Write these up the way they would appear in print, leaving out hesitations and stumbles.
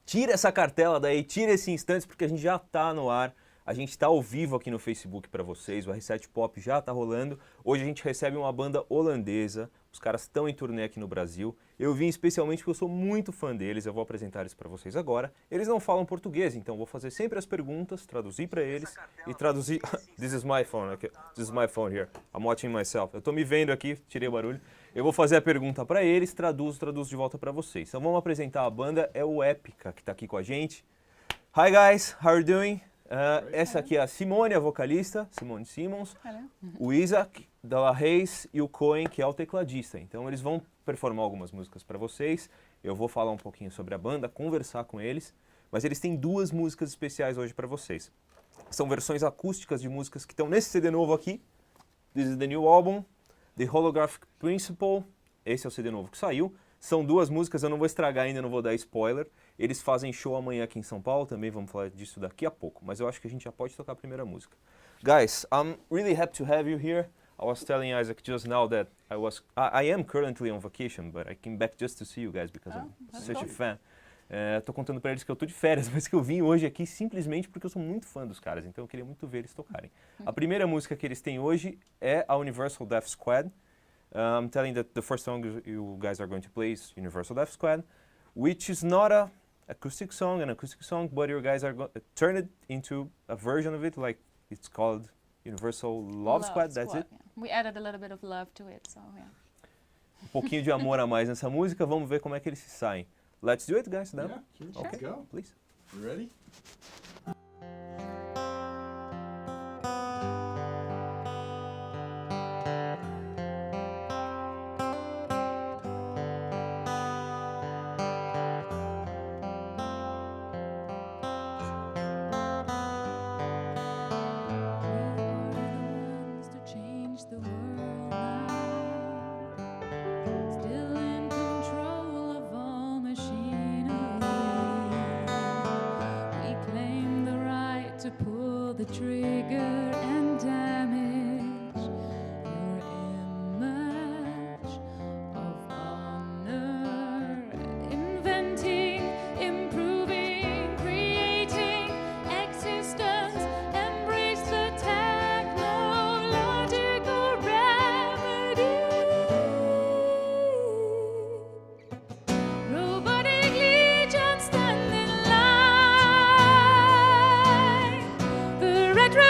tira essa cartela daí, tira esse instante, porque a gente já tá no ar. A gente está ao vivo aqui no Facebook para vocês, o R7 Pop já está rolando. Hoje a gente recebe uma banda holandesa, os caras estão em turnê aqui no Brasil. Eu vim especialmente porque eu sou muito fã deles, eu vou apresentar eles para vocês agora. Eles não falam português, então vou fazer sempre as perguntas, traduzir para eles e traduzir... This is my phone, okay? This is my phone here. I'm watching myself. Eu estou me vendo aqui, tirei o barulho. Eu vou fazer a pergunta para eles, traduzo de volta para vocês. Então vamos apresentar a banda, é o Epica que está aqui com a gente. Hi guys, how are you doing? Essa aqui é a Simone, a vocalista, Simone Simmons, o Isaac Dalla Reis e o Cohen, que é o tecladista. Então eles vão performar algumas músicas para vocês, eu vou falar um pouquinho sobre a banda, conversar com eles, mas eles têm duas músicas especiais hoje para vocês. São versões acústicas de músicas que estão nesse CD novo aqui. This is the new album, The Holographic Principle, esse é o CD novo que saiu. São duas músicas, eu não vou estragar ainda, não vou dar spoiler. Eles fazem show amanhã aqui em São Paulo, também vamos falar disso daqui a pouco. Mas eu acho que a gente já pode tocar a primeira música. Guys, I'm really happy to have you here. I was telling Isaac just now that I am currently on vacation, but I came back just to see you guys because I'm such a fan. Tô contando pra eles que eu tô de férias, mas que eu vim hoje aqui simplesmente porque eu sou muito fã dos caras, então eu queria muito ver eles tocarem. A primeira música que eles têm hoje é a Universal Death Squad. I'm telling that the first song you guys are going to play is Universal Death Squad, which is not an acoustic song, but you guys are turn it into a version of it, like it's called Universal Love Squad, that's it? Yeah. We added a little bit of love to it, so yeah. Um pouquinho de amor a mais nessa música, vamos ver como é que eles se saem. Let's do it, guys, then? Yeah, sure. Okay, Go. please. You ready? To pull the trigger and damage your image of honor, inventing, improving, creating existence, embrace the technological remedy. Robotic legion stand in line. The retro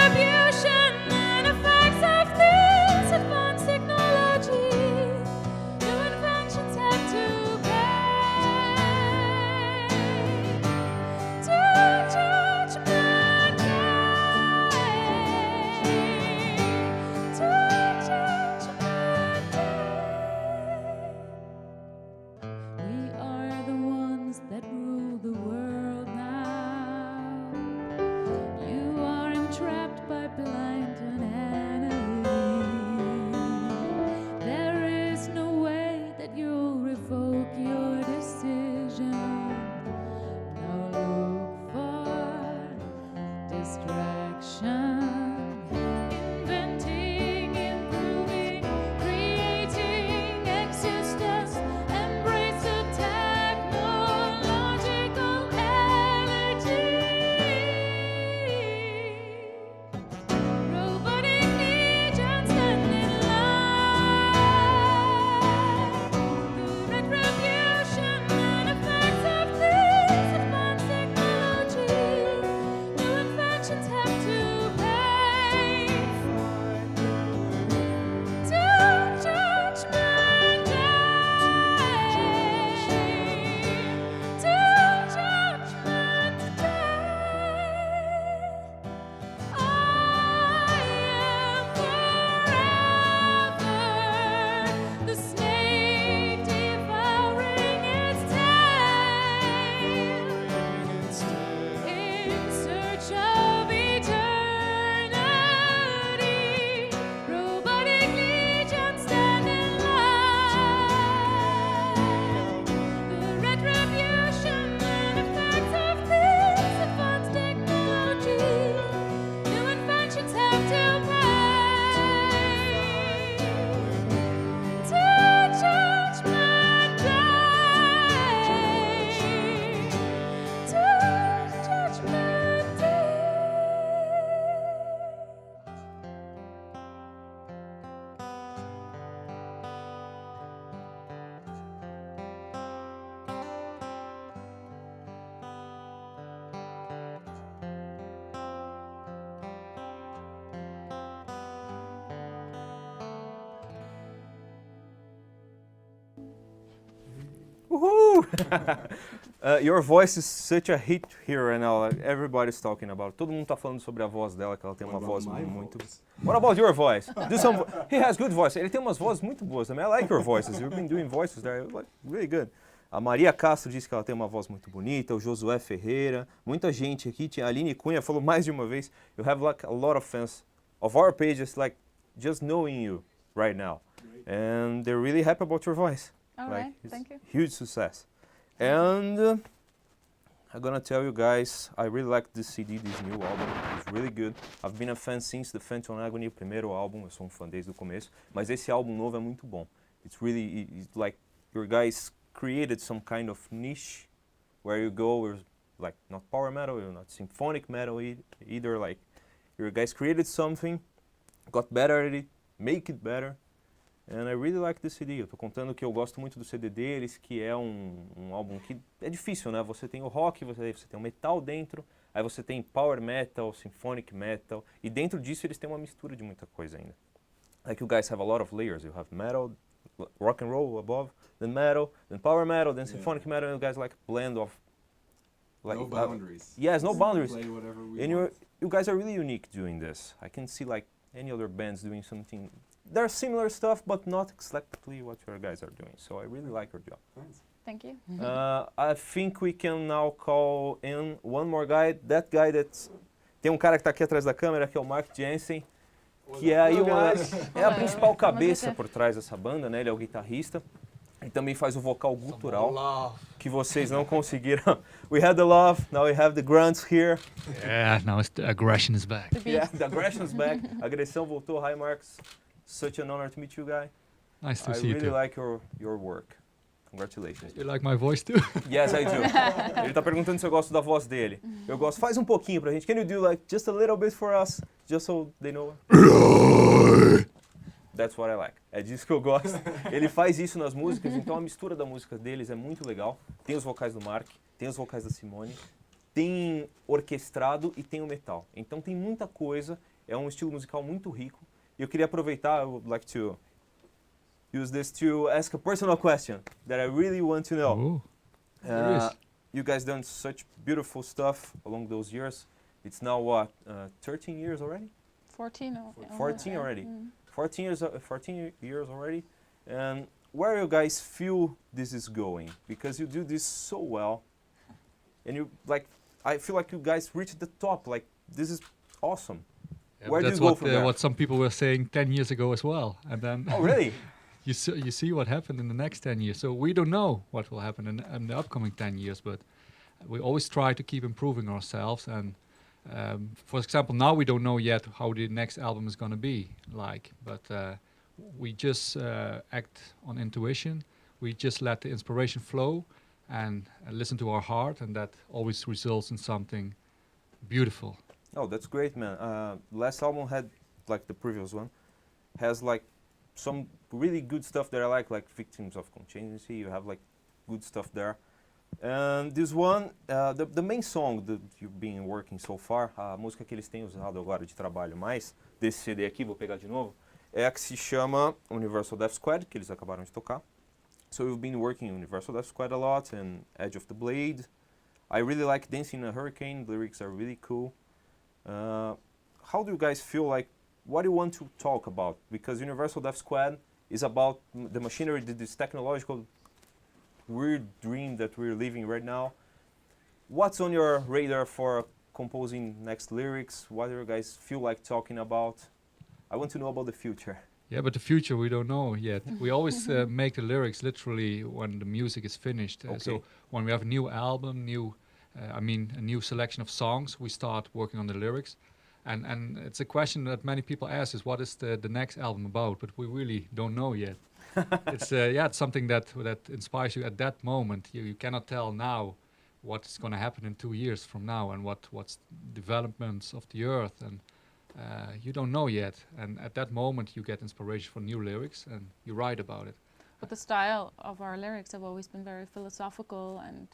Woohoo! Your voice is such a hit here right now. Like, everybody's talking about it. Todo mundo tá falando sobre a voz dela, que ela tem uma voz muito... What about your voice? Do some He has good voice. Ele tem umas vozes muito boas também. I like your voices. You've been doing voices there. Like, really good. A Maria Castro disse que ela tem uma voz muito bonita. O Josué Ferreira. Muita gente aqui. A Aline Cunha falou mais de uma vez. You have like a lot of fans of our pages, like just knowing you right now. And they're really happy about your voice. All Like, right, it's thank you. huge success. And I'm gonna tell you guys, I really like this CD, this new album. It's really good. I've been a fan since the Phantom Agony, o primeiro álbum. Eu sou um fã desde o começo. Mas esse álbum novo é muito bom. It's really, it's like your guys created some kind of niche where you go, where like not power metal, you're not symphonic metal either. Like your guys created something, got better at it, make it better. And I really like this CD. Eu tô contando que eu gosto muito do CD deles, que é um álbum que é difícil, né? Você tem o rock, você tem o metal dentro, aí você tem power metal, symphonic metal, e dentro disso eles têm uma mistura de muita coisa ainda. Like you guys have a lot of layers. You have metal, rock and roll above, then metal, then power metal, then symphonic metal, and you guys like blend of... Like, no boundaries. Yes, no boundaries. Play whatever we And want. you guys are really unique doing this. I can see like any other bands doing something. There's similar stuff, but not exactly what your guys are doing. So I really like your job. Thanks. Thank you. I think we can now call in one more guy. That guy that's... Tem um cara que tá aqui atrás da câmera, que é o Mark Jensen, que é aí uma, é a principal cabeça por trás dessa banda, né? Ele é o guitarrista. Ele também faz o vocal gutural, que vocês não conseguiram. We had the love, now we have the grunts here. Yeah, now the aggression is back. The beat. Yeah, the aggression's back. A agressão voltou. Hi, Marcus. Such an honor to meet you, guy. Nice to I see you really too. like your work. Congratulations. You like my voice too? Yes, I do. Ele tá perguntando se eu gosto da voz dele. Eu gosto. Faz um pouquinho pra gente. Can you do like just a little bit for us? Just so they know. That's what I like. É disso que eu gosto. Ele faz isso nas músicas, então a mistura da música deles é muito legal. Tem os vocais do Mark, tem os vocais da Simone, tem orquestrado e tem o metal. Então tem muita coisa, é um estilo musical muito rico. E eu queria aproveitar, I would like to use this to ask a personal question that I really want to know. Oh, curious. You guys done such beautiful stuff along those years. It's now what, 13 years already? 14. 14 already. 14 years already. And where you guys feel this is going? Because you do this so well. And you like, I feel like you guys reached the top. Like, this is awesome. Yeah, Where do that's you go from there? what some people were saying 10 years ago as well. And then Oh, really? you see what happened in the next 10 years. So we don't know what will happen in the upcoming 10 years, but we always try to keep improving ourselves. And for example, now we don't know yet how the next album is going to be like, but we just act on intuition. We just let the inspiration flow and listen to our heart, and that always results in something beautiful. Oh, that's great, man. Last album had, like the previous one, has like some really good stuff that I like Victims of Contingency. You have like good stuff there. And this one, the main song that you've been working so far, a música que eles têm usado agora de trabalho mais, desse CD aqui, vou pegar de novo, é a que se chama Universal Death Squad, que eles acabaram de tocar. So we've been working Universal Death Squad a lot, and Edge of the Blade. I really like Dancing in a Hurricane, the lyrics are really cool. How do you guys feel like, what do you want to talk about? Because Universal Death Squad is about the machinery, this technological weird dream that we're living right now. What's on your radar for composing next lyrics? What do you guys feel like talking about? I want to know about the future. Yeah, but the future we don't know yet. We always make the lyrics literally when the music is finished. Okay. So when we have a new album, a new selection of songs, we start working on the lyrics. And it's a question that many people ask is what is the next album about? But we really don't know yet. It's something that inspires you at that moment. You cannot tell now what's going to happen in 2 years from now and what's developments of the earth, and you don't know yet. And at that moment you get inspiration for new lyrics and you write about it. But the style of our lyrics have always been very philosophical and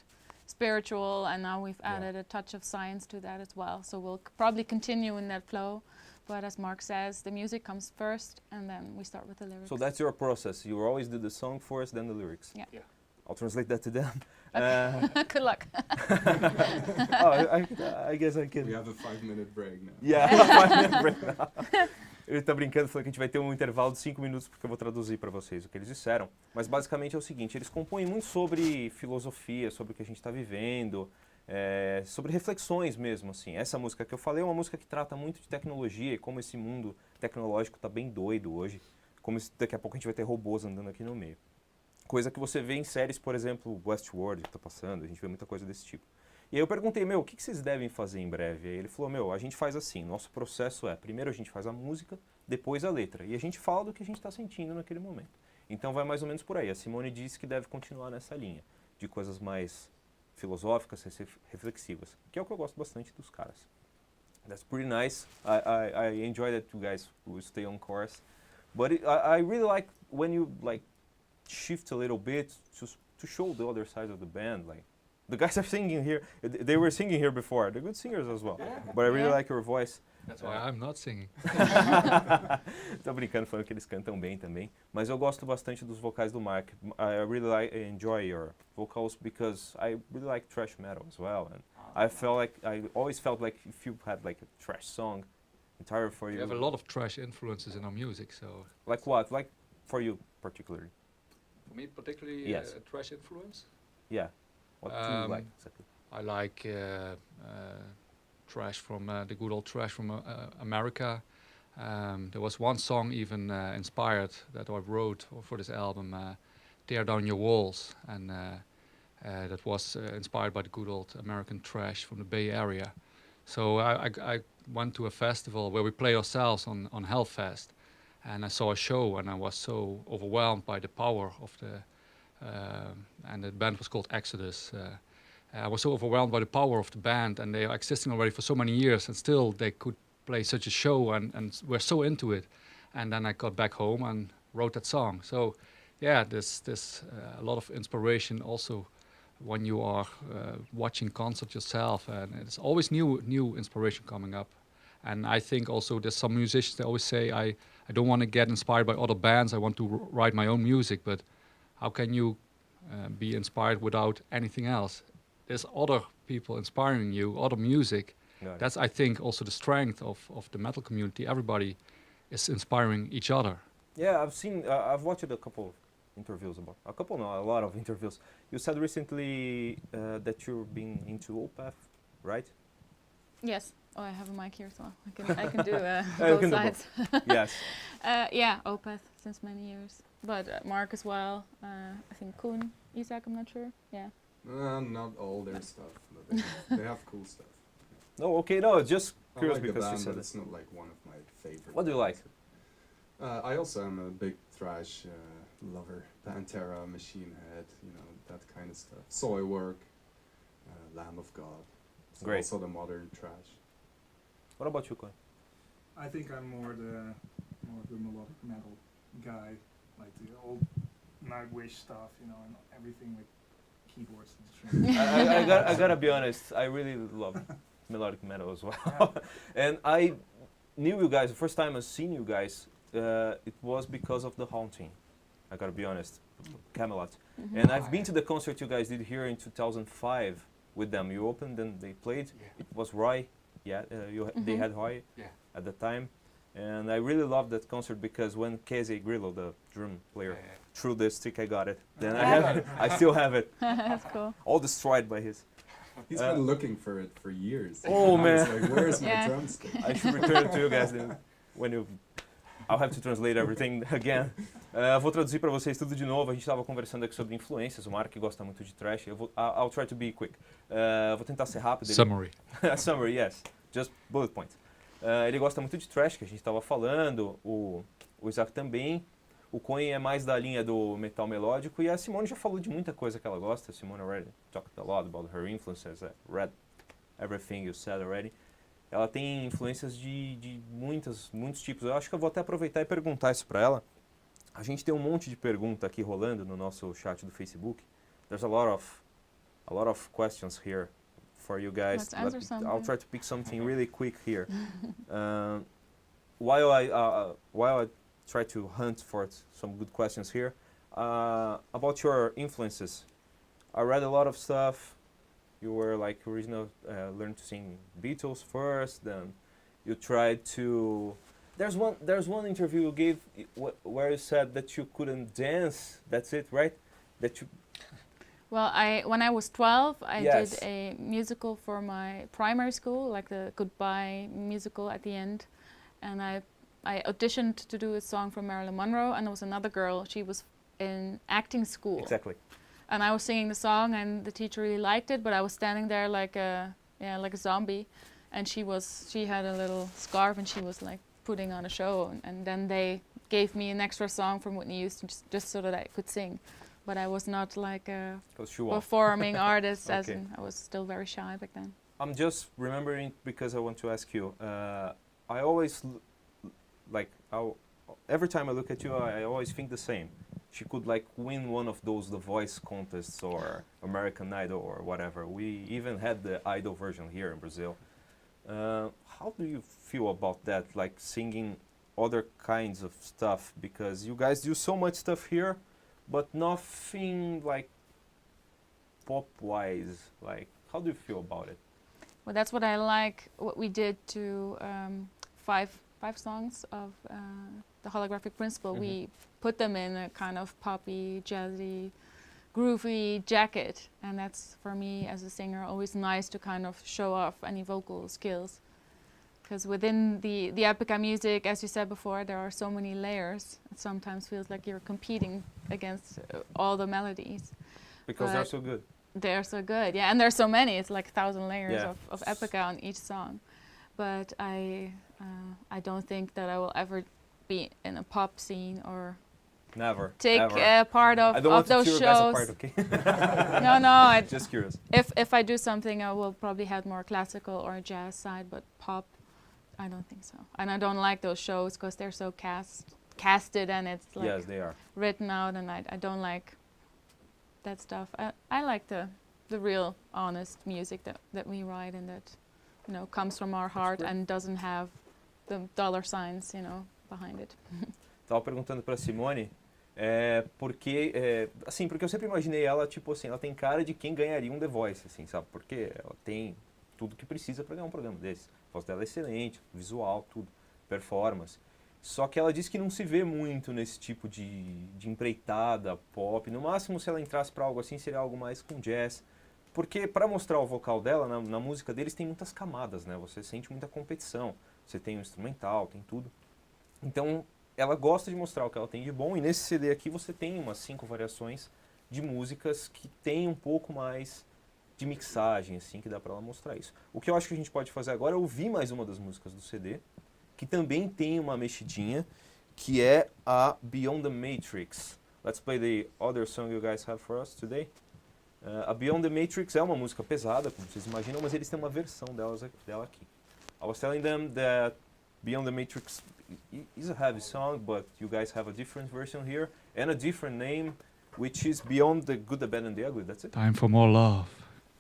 spiritual, and now we've added a touch of science to that as well. So we'll probably continue in that flow. But as Mark says, the music comes first, and then we start with the lyrics. So that's your process. You always do the song first, then the lyrics. Yeah. I'll translate that to them. Good luck. I guess I can. We have a 5-minute break now. Yeah, 5-minute break now. Ele tá brincando, falou que a gente vai ter um intervalo de 5 minutos porque eu vou traduzir para vocês o que eles disseram. Mas basicamente é o seguinte, eles compõem muito sobre filosofia, sobre o que a gente está vivendo, sobre reflexões mesmo, assim. Essa música que eu falei é uma música que trata muito de tecnologia e como esse mundo tecnológico está bem doido hoje. Como daqui a pouco a gente vai ter robôs andando aqui no meio. Coisa que você vê em séries, por exemplo, Westworld, que está passando, a gente vê muita coisa desse tipo. E aí eu perguntei, o que vocês devem fazer em breve? Aí ele falou, a gente faz assim, nosso processo primeiro a gente faz a música, depois a letra. E a gente fala do que a gente está sentindo naquele momento. Então vai mais ou menos por aí. A Simone disse que deve continuar nessa linha, de coisas mais filosóficas, reflexivas, que é o que eu gosto bastante dos caras. That's pretty nice. I enjoy that you guys will stay on course. But I really like when you shift a little bit to show the other side of the band, the guys are singing here. They were singing here before. They're good singers as well. But I really like your voice. That's why I'm not singing. Tô brincando, falando que eles cantam bem também. Mas eu gosto bastante dos vocais do Mark. I really enjoy your vocals because I really like thrash metal as well. And I always felt like if you had a thrash song entire for you. We have a lot of thrash influences in our music, so. Like what? Like for you particularly? For me particularly, Yes. thrash influence. Yeah. What do you like exactly? I like thrash from the good old thrash from America. There was one song even inspired that I wrote for this album, "Tear Down Your Walls," and that was inspired by the good old American thrash from the Bay Area. So I went to a festival where we played ourselves on Hellfest, and I saw a show, and I was so overwhelmed by the power of the. And the band was called Exodus. I was so overwhelmed by the power of the band, and they are existing already for so many years, and still they could play such a show, and we're so into it. And then I got back home and wrote that song. So, yeah, there's a lot of inspiration also when you are watching concerts yourself, and it's always new inspiration coming up. And I think also there's some musicians that always say, I don't want to get inspired by other bands, I want to write my own music, but how can you be inspired without anything else? There's other people inspiring you, other music. That's, I think, also the strength of the metal community. Everybody is inspiring each other. Yeah, I've watched a couple of interviews a lot of interviews. You said recently that you've been into Opeth, right? Yes. Oh, I have a mic here, so I can do you both can do sides. Yes. Yeah, Opeth since many years. But Mark as well. I think Koen, Isaac, I'm not sure. Yeah. Not all their stuff, but they have cool stuff. No, okay, no, just curious I like because the you band, said but it. it's not like one of my favorite. What do you like? I also am a big thrash lover. Pantera, Machine Head, that kind of stuff. Soilwork, Lamb of God. So Great. also the modern thrash. What about you, Koen? I think I'm more the melodic metal guy, like the old Nightwish stuff, and everything with keyboards and strings. I gotta be honest, I really love melodic metal as well. Yeah. And I knew you guys, the first time I seen you guys, it was because of The Haunting. I gotta be honest, Camelot. And I've been to the concert you guys did here in 2005 with them. You opened and they played. Yeah. It was Roy. Yeah, they had Roy at the time. And I really loved that concert because when Casey Grillo, the drum player, threw the stick, I got it. Then I have it. I still have it. That's cool. All destroyed by his. He's been looking for it for years. Oh, He's man. like, where's my Yeah. drumstick? I should return it to you guys then when you. I'll have to translate everything again. Vou traduzir para vocês tudo de novo. A gente estava conversando aqui sobre influências. O Mark gosta muito de thrash. I'll try to be quick. Vou tentar ser rápido. Summary. Summary, yes. Just bullet points. Ele gosta muito de thrash, que a gente estava falando. O Isaac também. O Koen é mais da linha do metal melódico. E a Simone já falou de muita coisa que ela gosta. A Simone already talked a lot about her influences. Read everything you said already. Ela tem influências de muitos tipos. Eu acho que eu vou até aproveitar e perguntar isso para ela. A gente tem um monte de pergunta aqui rolando no nosso chat do Facebook. There's a lot of questions here for you guys. Let's answer some. I'll try to pick something really quick here. While I try to hunt for some good questions here, about your influences I read a lot of stuff. You were like original, learned to sing Beatles first, then you tried to. There's one interview you gave where you said that you couldn't dance. That's it, right? That you. Well, when I was 12, I Yes. did a musical for my primary school, like the goodbye musical at the end, and I auditioned to do a song from Marilyn Monroe, and there was another girl. She was in acting school. Exactly. And I was singing the song, and the teacher really liked it, but I was standing there like a zombie, and she had a little scarf, and she was like putting on a show, and then they gave me an extra song from Whitney Houston just so that I could sing, but I was not like a performing artist, as Okay. in I was still very shy back then. I'm just remembering because I want to ask you. I always every time I look at you, I always think the same. She could like win one of those The Voice contests or American Idol or whatever. We even had the Idol version here in Brazil. How do you feel about that, like singing other kinds of stuff? Because you guys do so much stuff here, but nothing like pop-wise. Like, how do you feel about it? Well, that's what I like. What we did to five songs of the Holographic Principle. We put them in a kind of poppy, jazzy, groovy jacket, and that's for me as a singer always nice to kind of show off any vocal skills. Because within the Epica music, as you said before, there are so many layers. It sometimes feels like you're competing against all the melodies. Because they're so good. They're so good, yeah, and there's so many. It's like 1,000 layers Yeah. of Epica on each song. But I don't think that I will ever be in a pop scene or Never. take ever. part I don't want of those to tear you guys shows. apart, okay? No, Just curious. if I do something, I will probably have more classical or jazz side, but pop, I don't think so. And I don't like those shows because they're so casted and it's like Yes, they are. written out, and I don't like that stuff. I like the real honest music that we write, and that comes from our heart great. and doesn't have the dollar signs behind it. Tava perguntando pra Simone, porque eu sempre imaginei ela, tipo assim, ela tem cara de quem ganharia um The Voice, assim, sabe? Porque ela tem tudo que precisa para ganhar um programa desse. A voz dela é excelente, visual, tudo, performance. Só que ela diz que não se vê muito nesse tipo de empreitada pop. No máximo, se ela entrasse para algo assim, seria algo mais com jazz. Porque para mostrar o vocal dela, na música deles tem muitas camadas, né? Você sente muita competição. Você tem o instrumental, tem tudo. Então, ela gosta de mostrar o que ela tem de bom. E nesse CD aqui você tem umas 5 variações de músicas que tem um pouco mais de mixagem, assim, que dá para ela mostrar isso. O que eu acho que a gente pode fazer agora é ouvir mais uma das músicas do CD, que também tem uma mexidinha, que é a Beyond the Matrix. Let's play the other song you guys have for us today. A Beyond the Matrix é uma música pesada, como vocês imaginam, mas eles têm uma versão dela aqui. I was telling them that Beyond the Matrix is a heavy song, but you guys have a different version here, and a different name, which is Beyond the Good, the Bad, and the Ugly. That's it. Time for more love.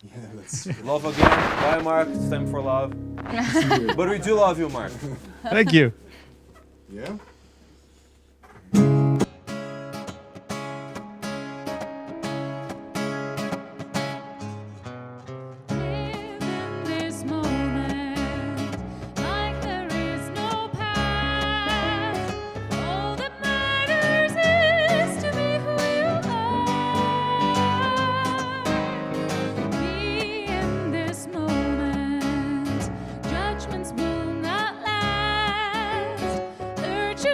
Yeah, let's. Love again. Bye, Mark. It's time for love. But we do love you, Mark. Thank you. Yeah. Live in this moment like there is no past. All that matters is to be who you are. Be in this moment. Judgments will not last. Urge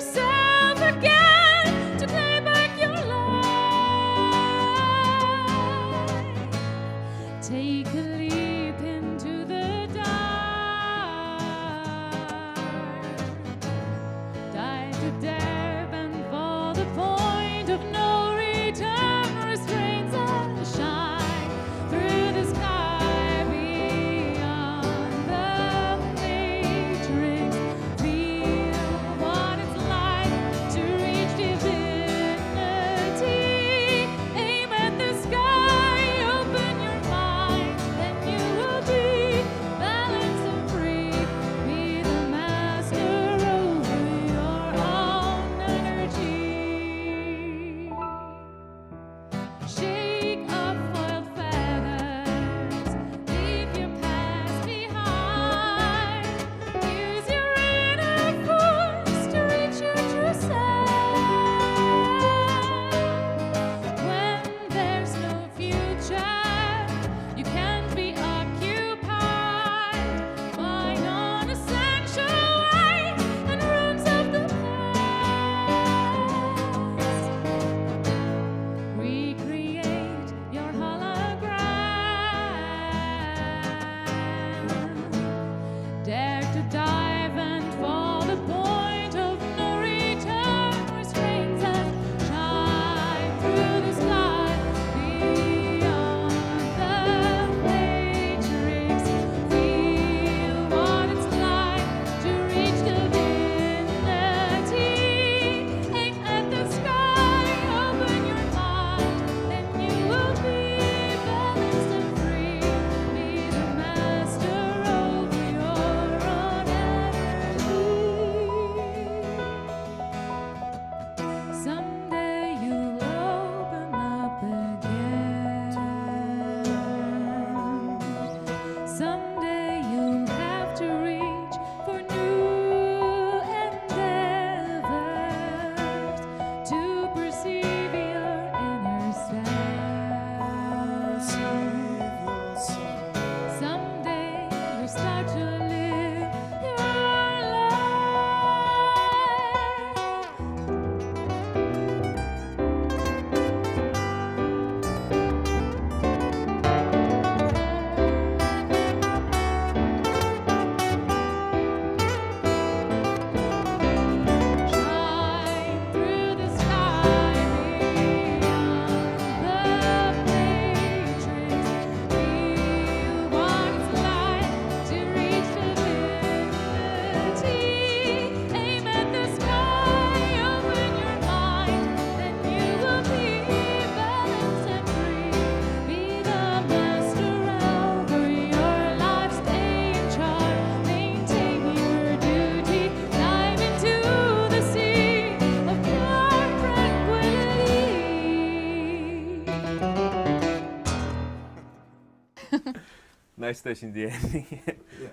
Nice touching the ending.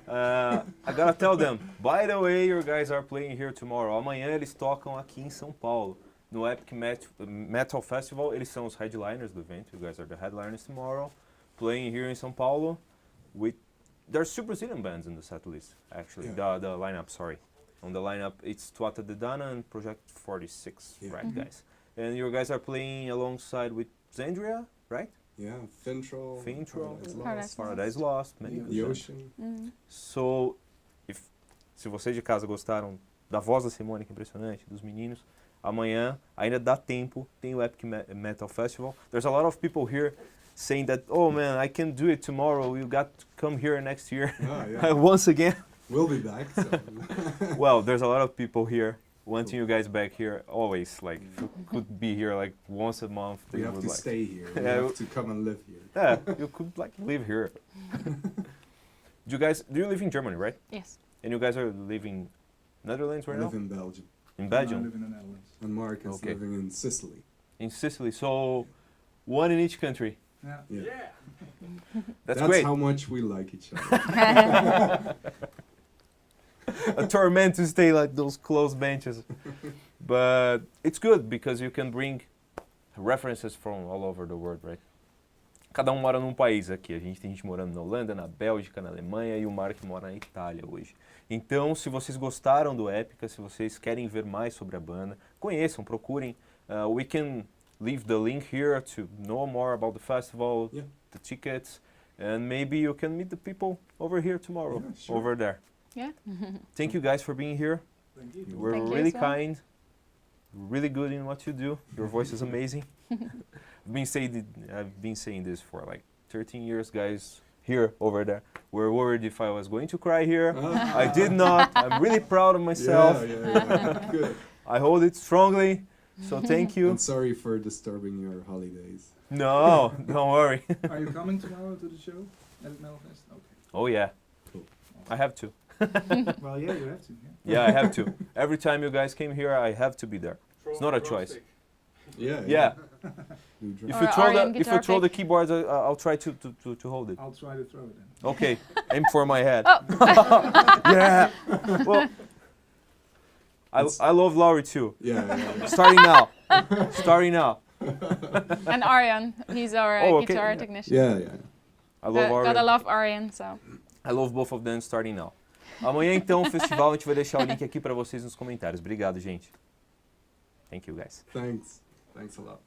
I gotta tell them, by the way, your guys are playing here tomorrow. Amanhã eles tocam aqui em São Paulo, no Epic Metal Festival. Eles são os headliners do evento. You guys are the headliners tomorrow. Playing here in São Paulo. There's two Brazilian bands in the set list, actually. Yeah. The lineup, sorry. On the lineup, it's Tuata de Dana and Project 46, Yeah. right, guys? And your guys are playing alongside with Zandria, right? Yeah, Fintroll, Fintroll, Paradise Paradise Lost, many yeah, of The them. Ocean. So, se vocês de casa gostaram da voz da Simone, que é impressionante, dos meninos, amanhã ainda dá tempo, tem o Epic Metal Festival. There's a lot of people here saying that, oh man, I can do it tomorrow, you got to come here next year Oh, yeah. once again. We'll be back. So. Well, there's a lot of people here wanting you guys back here always. Like, if you could be here like once a month, they We have would to like. stay here. We Yeah, have to come and live here. Yeah, you could like live here. Do you live in Germany, right? Yes. And you guys are living Netherlands I right live now? in Belgium. In I Belgium, live in the Netherlands. And Mark is Okay. living in Sicily. in Sicily. So, one in each country. Yeah. Yeah. That's great. how much we like each other. A torment to stay like those close benches. But it's good because you can bring references from all over the world, right? Cada um mora num país aqui. A gente tem gente morando na Holanda, na Bélgica, na Alemanha e o Mark mora na Itália hoje. Então, se vocês gostaram do Epica, se vocês querem ver mais sobre a banda, conheçam, procurem. We can leave the link here to know more about the festival, Yeah. the tickets, and maybe you can meet the people over here tomorrow, Yeah, sure. over there. Yeah. Thank you guys for being here. Thank you. You were Thank you really as well. kind, really good in what you do. Your voice is amazing. I've been saying this for like 13 years, guys. Here, over there. Were worried if I was going to cry here. I did not. I'm really proud of myself. Yeah. Good. I hold it strongly. So thank you. I'm sorry for disturbing your holidays. No, don't worry. Are you coming tomorrow to the show at Melfest? Okay. Oh yeah, Cool. I have to. Well, yeah, you have to. Yeah, I have to. Every time you guys came here, I have to be there. It's not a choice. Yeah. Yeah. You dr- If Or you throw Aryan the if you guitar throw the pick. keyboards, I'll try to hold it. I'll try to throw it in. Okay, aim for my head. Oh. Yeah. Well, It's- I love Laurie too. yeah. Starting now. Starting now. And Aryan, he's our Oh, okay, guitar yeah. technician. Yeah. I love Gotta Laurie. love Aryan, so. I love both of them starting now. Amanhã então o festival, a gente vai deixar o link aqui para vocês nos comentários. Obrigado, gente. Thank you guys. Thanks a lot.